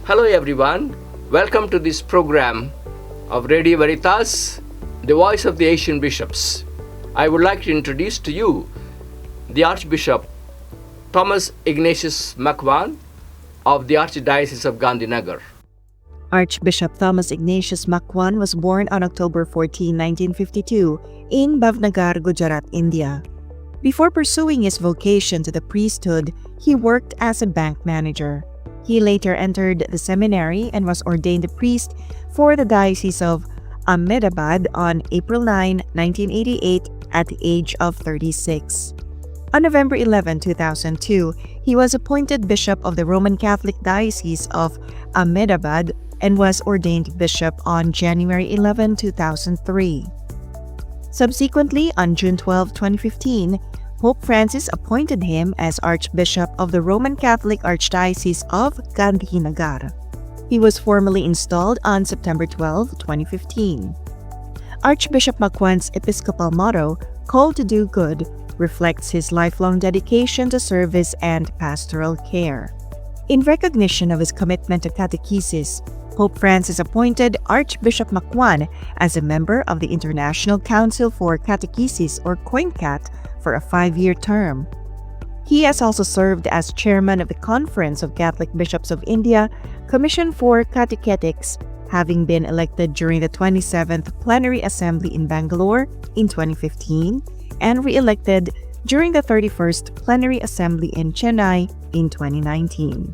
Hello everyone, welcome to this program of Radio Veritas, the voice of the Asian bishops. I would like to introduce to you the Archbishop Thomas Ignatius Macwan of the Archdiocese of Gandhinagar. Archbishop Thomas Ignatius Macwan was born on October 14, 1952 in Bhavnagar, Gujarat, India. Before pursuing his vocation to the priesthood, he worked as a bank manager. He later entered the seminary and was ordained a priest for the Diocese of Ahmedabad on April 9, 1988 at the age of 36. On November 11, 2002, he was appointed Bishop of the Roman Catholic Diocese of Ahmedabad and was ordained bishop on January 11, 2003. Subsequently, on June 12, 2015, Pope Francis appointed him as Archbishop of the Roman Catholic Archdiocese of Gandhinagar. He was formally installed on September 12, 2015. Archbishop Macwan's episcopal motto, "Called to do good," reflects his lifelong dedication to service and pastoral care. In recognition of his commitment to catechesis, Pope Francis appointed Archbishop Macwan as a member of the International Council for Catechesis, or COINCAT, for a 5-year term. He has also served as chairman of the Conference of Catholic Bishops of India, Commission for Catechetics, having been elected during the 27th Plenary Assembly in Bangalore in 2015 and re-elected during the 31st Plenary Assembly in Chennai in 2019.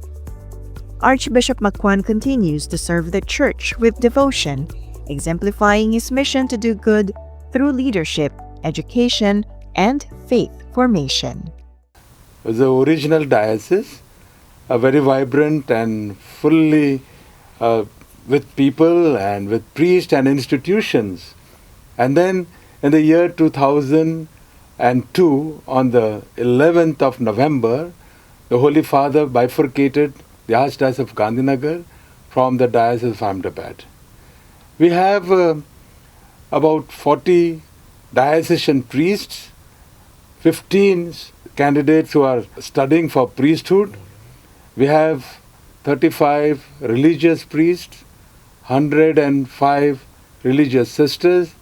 Archbishop Macwan continues to serve the Church with devotion, exemplifying his mission to do good through leadership, education, and faith formation. The original diocese, a very vibrant and fully with people and with priests and institutions. And then in the year 2002, on the 11th of November, the Holy Father bifurcated the Archdiocese of Gandhinagar from the Diocese of Ahmedabad. We have about 40 diocesan priests, 15 candidates who are studying for priesthood. We have 35 religious priests, 105 religious sisters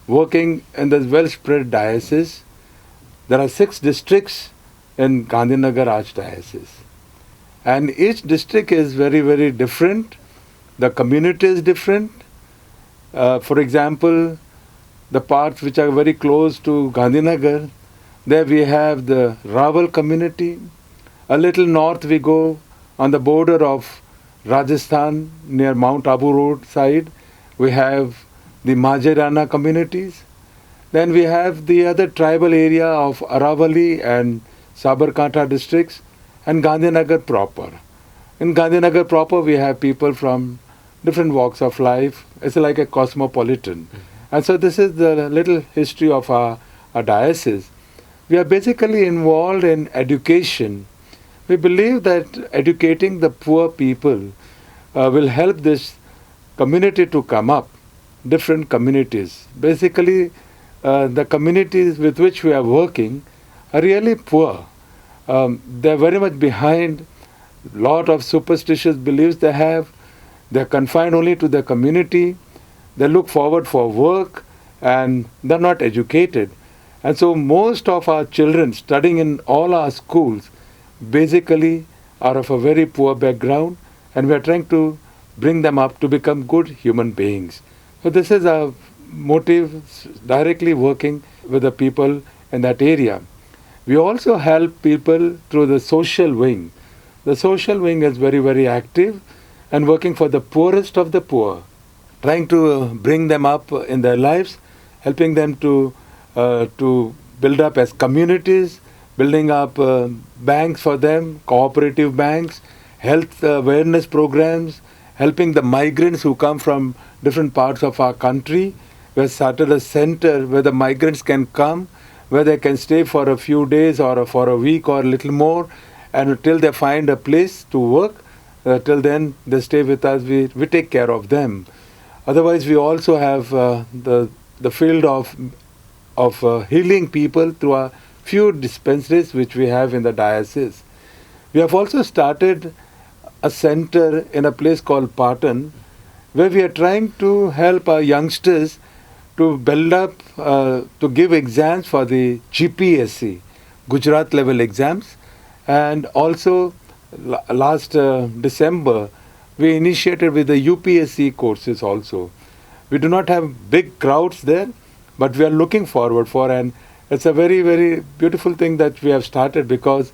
working in this well-spread diocese. There are 6 districts in Gandhinagar Archdiocese. And each district is very, very different. The community is different. For example, the parts which are very close to Gandhinagar, there we have the Rawal community. A little north we go on the border of Rajasthan near Mount Abu Road side. We have the Majirana communities. Then we have the other tribal area of Aravali and Sabarkantha districts and Gandhinagar proper. In Gandhinagar proper we have people from different walks of life. It's like a cosmopolitan. And so this is the little history of our diocese. We are basically involved in education. We believe that educating the poor people will help this community to come up, different communities. Basically, the communities with which we are working are really poor. They're very much behind a lot of superstitious beliefs they have. They're confined only to their community. They look forward for work and they're not educated. And so most of our children studying in all our schools basically are of a very poor background, and we are trying to bring them up to become good human beings. So this is our motive, directly working with the people in that area. We also help people through the social wing. The social wing is very, very active and working for the poorest of the poor, trying to bring them up in their lives, helping them to build up as communities, building up banks for them, cooperative banks, health awareness programs, helping the migrants who come from different parts of our country. We have started a center where the migrants can come, where they can stay for a few days or for a week or a little more, and until they find a place to work, till then they stay with us, we take care of them. Otherwise, we also have the field of healing people through a few dispensaries which we have in the diocese. We have also started a center in a place called Patan, where we are trying to help our youngsters to build up, to give exams for the GPSC, Gujarat level exams. And also last December, we initiated with the UPSC courses also. We do not have big crowds there, but we are looking forward for, and it's a very, very beautiful thing that we have started, because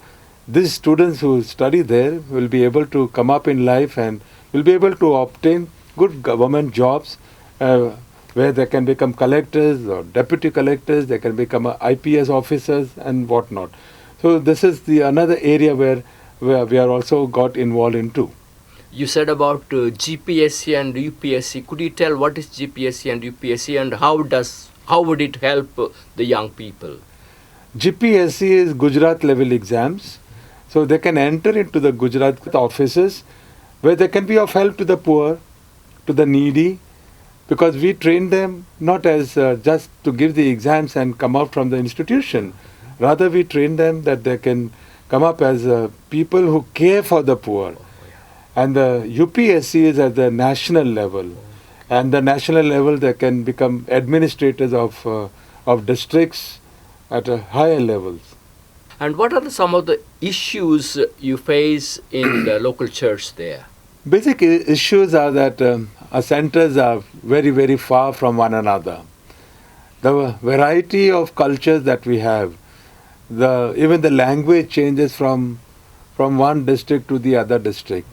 these students who study there will be able to come up in life and will be able to obtain good government jobs, where they can become collectors or deputy collectors, they can become IPS officers and whatnot. So this is the another area where we are also got involved into. You said about GPSC and UPSC. Could you tell what is GPSC and UPSC, and how would it help the young people? GPSC is Gujarat level exams. So they can enter into the Gujarat offices where they can be of help to the poor, to the needy, because we train them not as just to give the exams and come out from the institution. Rather, we train them that they can come up as people who care for the poor. And the UPSC is at the national level. And the national level, they can become administrators of districts at a higher levels. And what are some of the issues you face in the local church there? Basic issues are that our centers are very, very far from one another. The variety of cultures that we have, even the language changes from one district to the other district.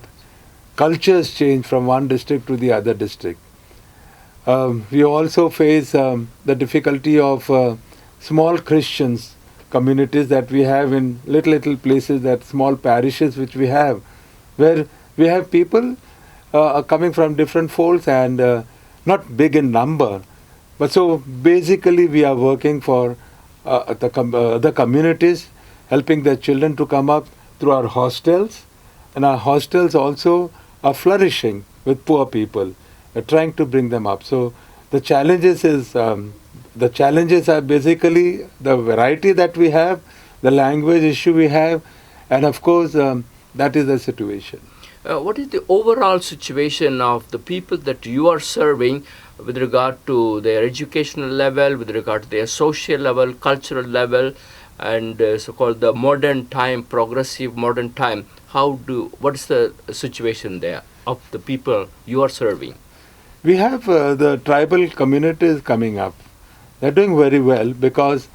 Cultures change from one district to the other district. We also face the difficulty of small Christians communities that we have in little places, that small parishes which we have, where we have people coming from different folds and not big in number. But so basically we are working for the communities, helping their children to come up through our hostels. And our hostels also are flourishing with poor people, trying to bring them up. So the challenges are basically the variety that we have, the language issue we have, and of course that is the situation. What is the overall situation of the people that you are serving with regard to their educational level, with regard to their social level, cultural level, and so-called the modern time, progressive modern time? What is the situation there of the people you are serving? We have the tribal communities coming up. They're doing very well because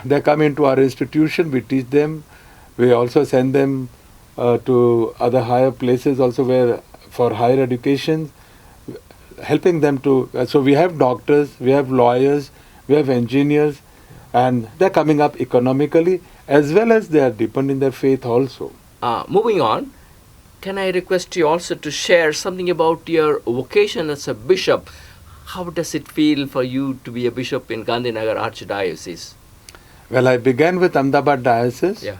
they come into our institution, we teach them, we also send them to other higher places also where for higher education, helping them to, so we have doctors, we have lawyers, we have engineers, and they're coming up economically as well as they are deepened in their faith also. Moving on, can I request you also to share something about your vocation as a bishop? How does it feel for you to be a bishop in Gandhinagar Archdiocese? Well, I began with Ahmedabad Diocese. Yeah.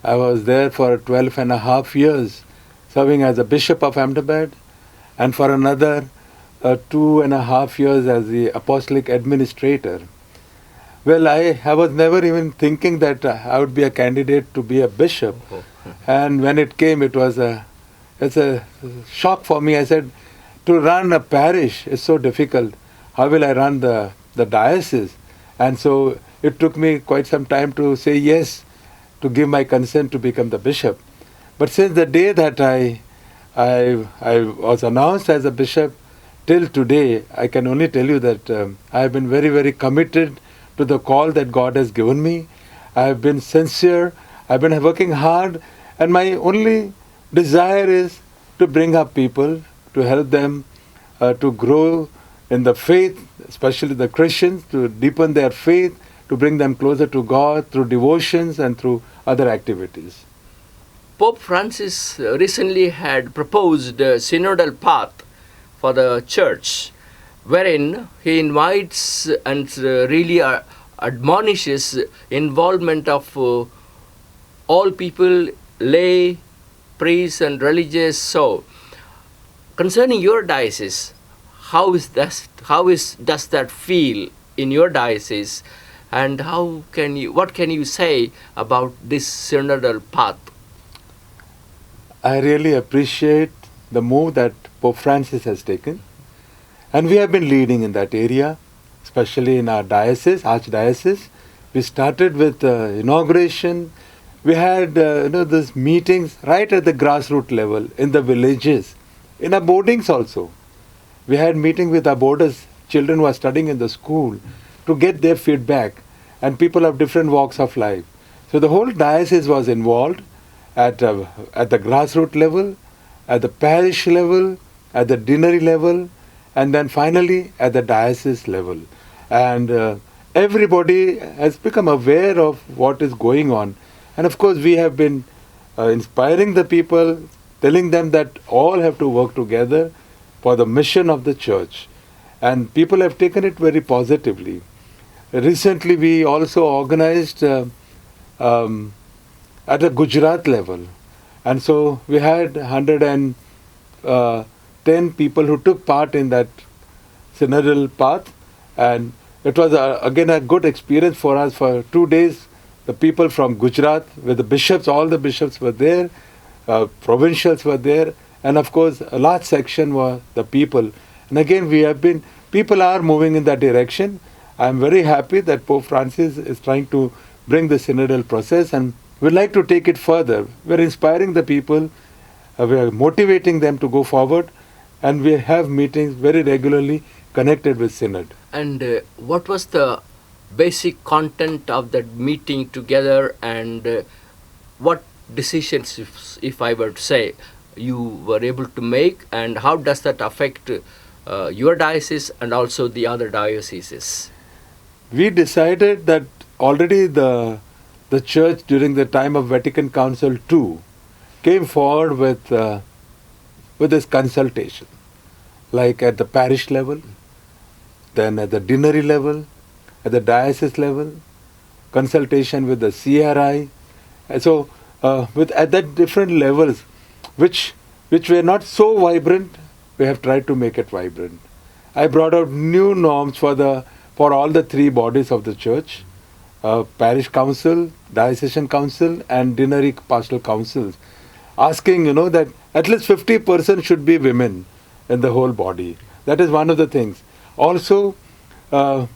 I was there for 12 and a half years, serving as a bishop of Ahmedabad, and for another 2.5 years as the apostolic administrator. Well, I was never even thinking that I would be a candidate to be a bishop. And when it came, it's a shock for me. I said, to run a parish is so difficult. How will I run the diocese? And so it took me quite some time to say yes, to give my consent to become the bishop. But since the day that I was announced as a bishop till today, I can only tell you that I have been very, very committed to the call that God has given me. I have been sincere, I've been working hard, and my only desire is to bring up people, to help them to grow in the faith, especially the Christians, to deepen their faith, to bring them closer to God through devotions and through other activities. Pope Francis recently had proposed a synodal path for the church, wherein he invites and really admonishes involvement of all people, lay, priests and religious. So, concerning your diocese, does that feel in your diocese, and what can you say about this synodal path? I really appreciate the move that Pope Francis has taken. And we have been leading in that area, especially in our diocese, Archdiocese. We started with inauguration. We had these meetings right at the grassroots level, in the villages, in our boardings also. We had meeting with our boarders, children who are studying in the school, to get their feedback, and people of different walks of life. So the whole diocese was involved at the grassroots level, at the parish level, at the deanery level, and then finally at the diocese level. And everybody has become aware of what is going on. And of course we have been inspiring the people, telling them that all have to work together for the mission of the church. And people have taken it very positively. Recently we also organized at a Gujarat level. And so we had 110 people who took part in that synodal path. And it was again a good experience for us. For 2 days, the people from Gujarat, with the bishops, all the bishops were there, provincials were there, and of course a large section were the people. And again people are moving in that direction. I am very happy that Pope Francis is trying to bring the synodal process, and we'd like to take it further. We're inspiring the people, we are motivating them to go forward, and we have meetings very regularly connected with synod. And what was the basic content of that meeting together, and what decisions, if I were to say, you were able to make, and how does that affect your diocese and also the other dioceses? We decided that already the church during the time of Vatican Council II came forward with this consultation, like at the parish level, then at the deanery level, at the diocese level, consultation with the CRI. And so at that different levels, which were not so vibrant, we have tried to make it vibrant. I brought out new norms for all the three bodies of the church, parish council, diocesan council, and deanery pastoral councils, asking that at least 50% should be women in the whole body. That is one of the things. Also,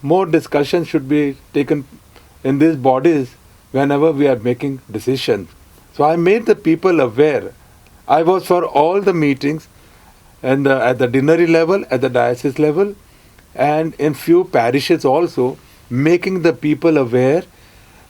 more discussion should be taken in these bodies whenever we are making decisions. So I made the people aware. I was for all the meetings and at the deanery level, at the diocese level, and in few parishes also, making the people aware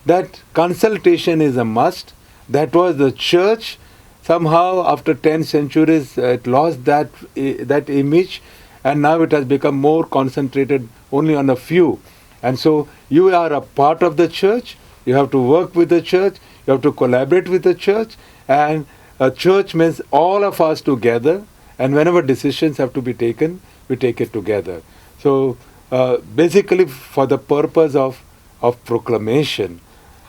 that consultation is a must. That was the church. Somehow after 10 centuries it lost that image, and now it has become more concentrated only on a few. And so you are a part of the church, you have to work with the church, you have to collaborate with the church, and a church means all of us together, and whenever decisions have to be taken, we take it together. So basically for the purpose of proclamation,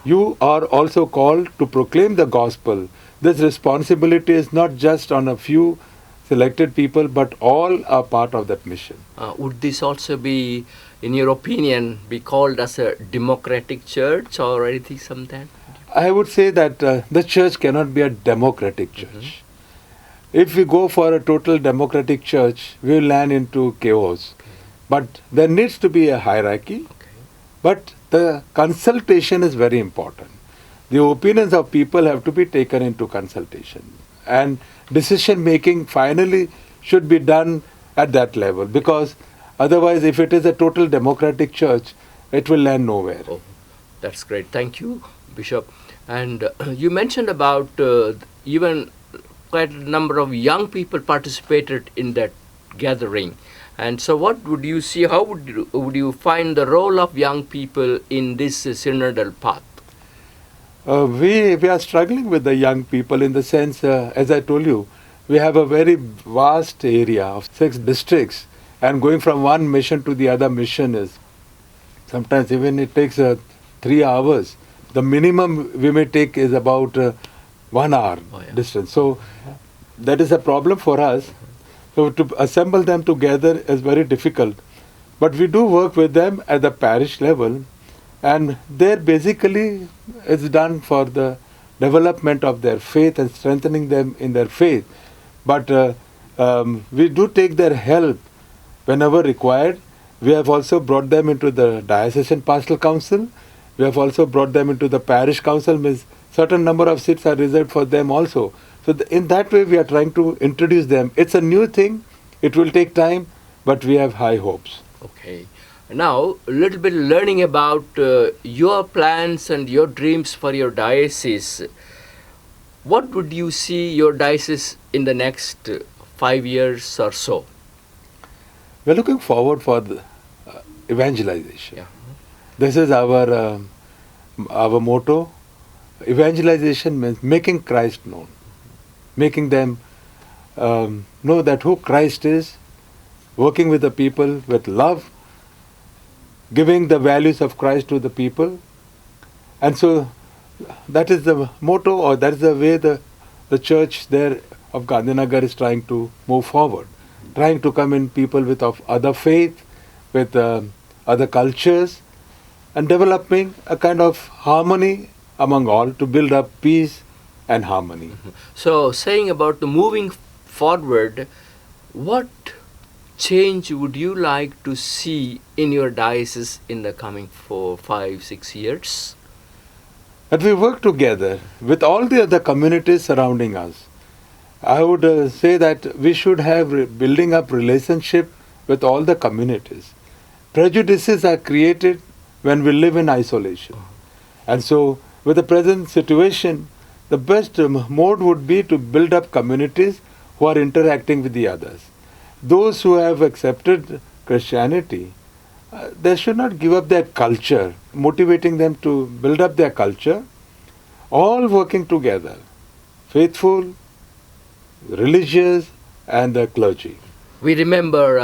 you are also called to proclaim the gospel. This responsibility is not just on a few selected people, but all are part of that mission. Would this also be, in your opinion, be called as a democratic church or anything something? I would say that the church cannot be a democratic church. Mm-hmm. If we go for a total democratic church, we will land into chaos. Okay. But there needs to be a hierarchy. Okay. But the consultation is very important. The opinions of people have to be taken into consultation. And decision making finally should be done at that level, because otherwise if it is a total democratic church, it will land nowhere. Oh, that's great. Thank you, Bishop. And you mentioned about even quite a number of young people participated in that gathering. And so what would you see, how would you find the role of young people in this synodal path? We are struggling with the young people in the sense, as I told you, we have a very vast area of 6 districts, and going from one mission to the other mission is sometimes even it takes 3 hours. The minimum we may take is about 1 hour distance. So that is a problem for us. So to assemble them together is very difficult. But we do work with them at the parish level, and there basically it's done for the development of their faith and strengthening them in their faith. But we do take their help whenever required. We have also brought them into the Diocesan Pastoral Council. We have also brought them into the Parish Council. Means certain number of seats are reserved for them also. So in that way we are trying to introduce them. It's a new thing. It will take time, but we have high hopes. Okay. Now, a little bit learning about your plans and your dreams for your diocese. What would you see your diocese in the next 5 years or so? We're looking forward for the evangelization. Yeah. This is our motto. Evangelization means making Christ known, making them know that who Christ is, working with the people with love, giving the values of Christ to the people. And so that is the motto, or that is the way the church there of Gandhinagar is trying to move forward, trying to come in people with of other faith, with other cultures, and developing a kind of harmony among all to build up peace and harmony. So, saying about the moving forward, what change would you like to see in your diocese in the coming 4, 5, 6 years? That we work together with all the other communities surrounding us. I would say that we should have building up relationship with all the communities. Prejudices are created when we live in isolation. And so, with the present situation, the best mode would be to build up communities who are interacting with the others. Those who have accepted Christianity, they should not give up their culture, motivating them to build up their culture, all working together, faithful, religious, and the clergy. We remember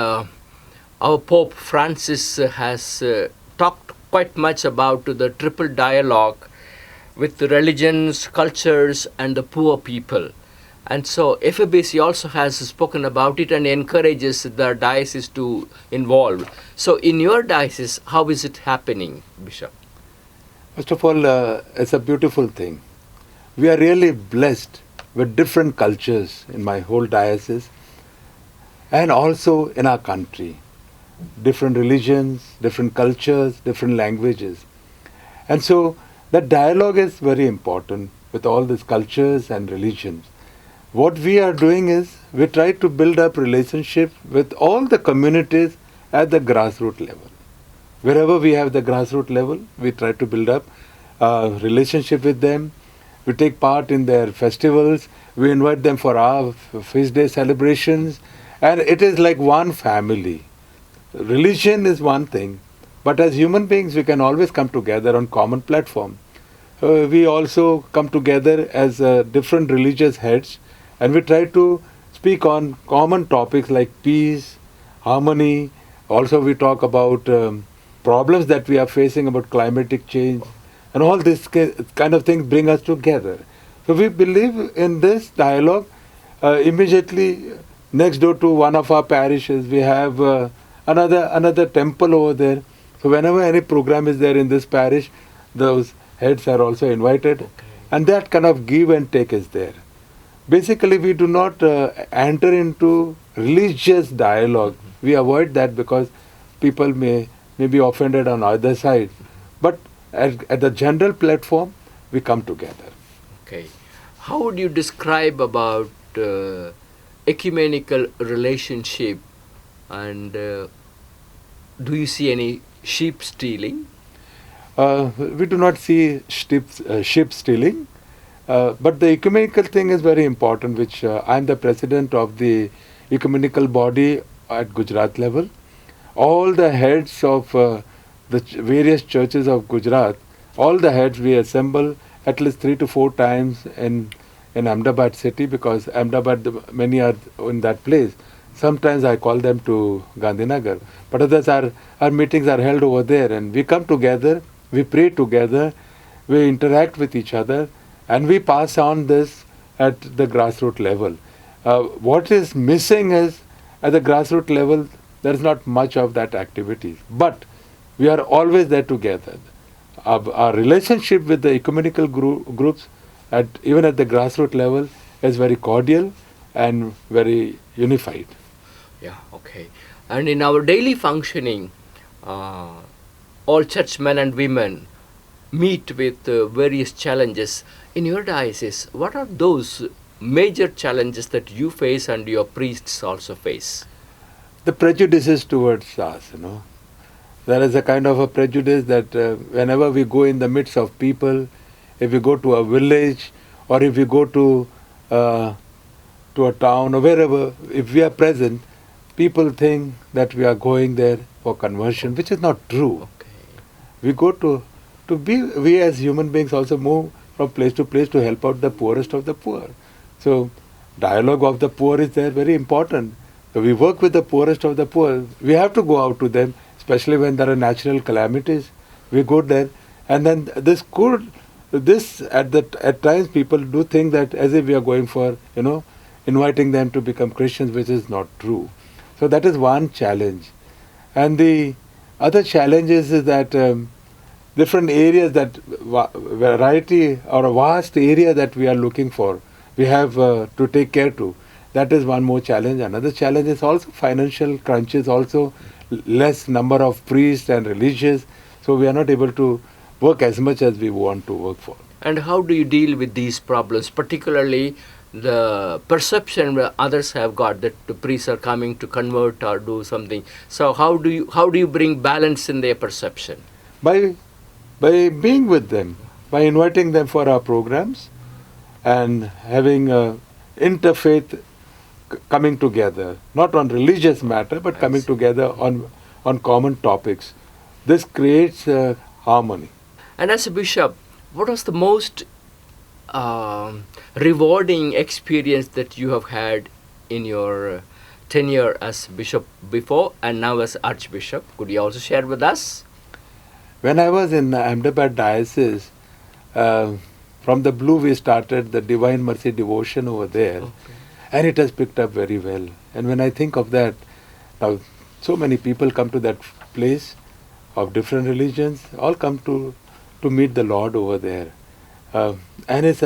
our Pope Francis has talked quite much about the triple dialogue with the religions, cultures, and the poor people. And so FABC also has spoken about it and encourages the diocese to involve. So in your diocese, how is it happening, Bishop? First of all, it's a beautiful thing. We are really blessed with different cultures in my whole diocese and also in our country. Different religions, different cultures, different languages. And so that dialogue is very important with all these cultures and religions. What we are doing is we try to build up relationship with all the communities at the grassroots level. Wherever we have the grassroots level, we try to build up a relationship with them. We take part in their festivals. We invite them for our feast day celebrations. And it is like one family. Religion is one thing, but as human beings, we can always come together on common platform. We also come together as different religious heads, and we try to speak on common topics like peace, harmony. Also, we talk about problems that we are facing about climatic change, and all this kind of things bring us together. So we believe in this dialogue. Immediately next door to one of our parishes, we have another temple over there. So whenever any program is there in this parish, those heads are also invited. Okay. And that kind of give and take is there. Basically, we do not enter into religious dialogue. We avoid that because people may be offended on either side. But at the general platform, we come together. Okay. How would you describe about ecumenical relationship, and do you see any sheep stealing? We do not see sheep stealing. But the ecumenical thing is very important, which I am the president of the ecumenical body at Gujarat level. All the heads of the various churches of Gujarat, all the heads we assemble at least 3 to 4 times in Ahmedabad city, because Ahmedabad, many are in that place. Sometimes I call them to Gandhinagar, but others our meetings are held over there, and we come together, we pray together, we interact with each other, and we pass on this at the grassroots level. What is missing is at the grassroots level, there is not much of that activity. But we are always there together. Our relationship with the ecumenical groups even at the grassroots level, is very cordial and very unified. Yeah, okay. And in our daily functioning, all churchmen and women meet with various challenges. In your diocese, what are those major challenges that you face and your priests also face? The prejudices towards us, There is a kind of a prejudice that whenever we go in the midst of people, if we go to a village or if we go to a town or wherever, if we are present, people think that we are going there for conversion, which is not true. Okay. We go we as human beings also move from place to place to help out the poorest of the poor. So dialogue of the poor is there, very important. So we work with the poorest of the poor. We have to go out to them, especially when there are natural calamities. We go there, and then at times people do think that as if we are going for, inviting them to become Christians, which is not true. So that is one challenge. And the other challenge is that different areas, that variety or a vast area that we are looking for, we have to take care to. That is one more challenge. Another challenge is also financial crunches, also less number of priests and religious. So we are not able to work as much as we want to work for. And how do you deal with these problems, particularly the perception where others have got that the priests are coming to convert or do something? So how do you bring balance in their perception? By being with them, by inviting them for our programs and having interfaith coming together, not on religious matter, but coming together on common topics. This creates harmony. And as a bishop, what was the most rewarding experience that you have had in your tenure as bishop before and now as archbishop? Could you also share with us? When I was in Ahmedabad diocese, from the blue we started the Divine Mercy devotion over there. Okay. And it has picked up very well. And when I think of that, now so many people come to that place of different religions, all come to meet the Lord over there. And it's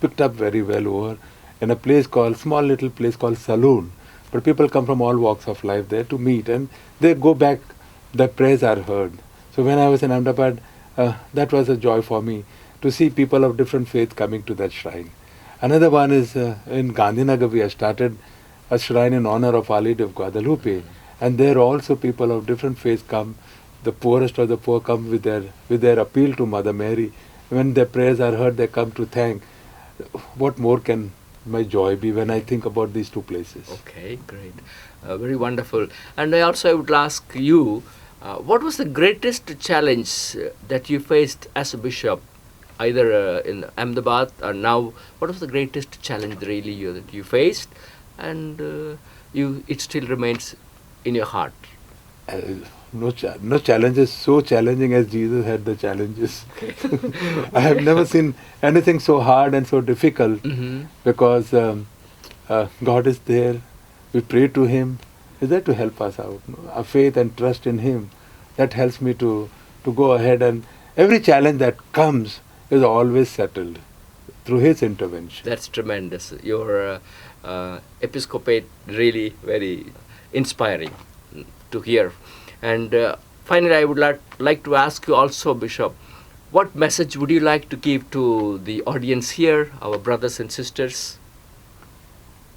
picked up very well over in a small little place called Saloon. But people come from all walks of life there to meet, and they go back, their prayers are heard. So when I was in Ahmedabad, that was a joy for me to see people of different faith coming to that shrine. Another one is in Gandhinagar, we have started a shrine in honor of Our Lady of Guadalupe, and there also people of different faiths come. The poorest of the poor come with their appeal to Mother Mary. When their prayers are heard, they come to thank. What more can my joy be when I think about these two places? Okay, great. Very wonderful. And I would ask you, what was the greatest challenge that you faced as a bishop, either in Ahmedabad or now? What was the greatest challenge really that you faced, and it still remains in your heart? No challenge is so challenging as Jesus had the challenges. Okay. I have never seen anything so hard and so difficult, because God is there. We pray to Him. He's there to help us out. Our faith and trust in Him, that helps me to go ahead, and every challenge that comes is always settled through His intervention. That's tremendous. Your episcopate really very inspiring to hear. And finally, I would like to ask you also, Bishop, what message would you like to give to the audience here, our brothers and sisters?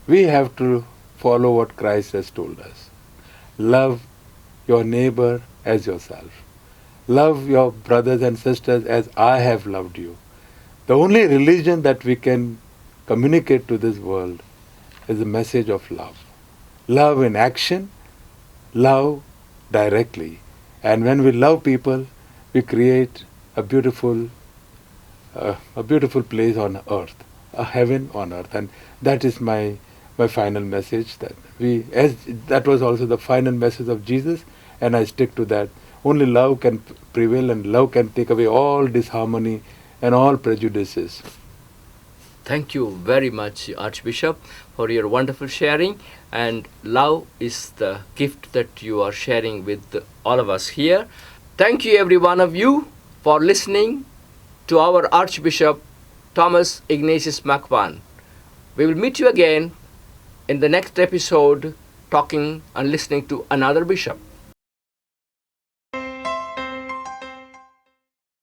We have to follow what Christ has told us. Love your neighbor as yourself. Love your brothers and sisters as I have loved you. The only religion that we can communicate to this world is the message of love. Love in action, love directly. And when we love people, we create a beautiful place on earth, a heaven on earth. And that is my final message, that was also the final message of Jesus, and I stick to that. Only love can prevail, and love can take away all disharmony and all prejudices. Thank you very much, Archbishop, for your wonderful sharing. And love is the gift that you are sharing with all of us here. Thank you, every one of you, for listening to our Archbishop Thomas Ignatius Macwan. We will meet you again in the next episode, talking and listening to another bishop.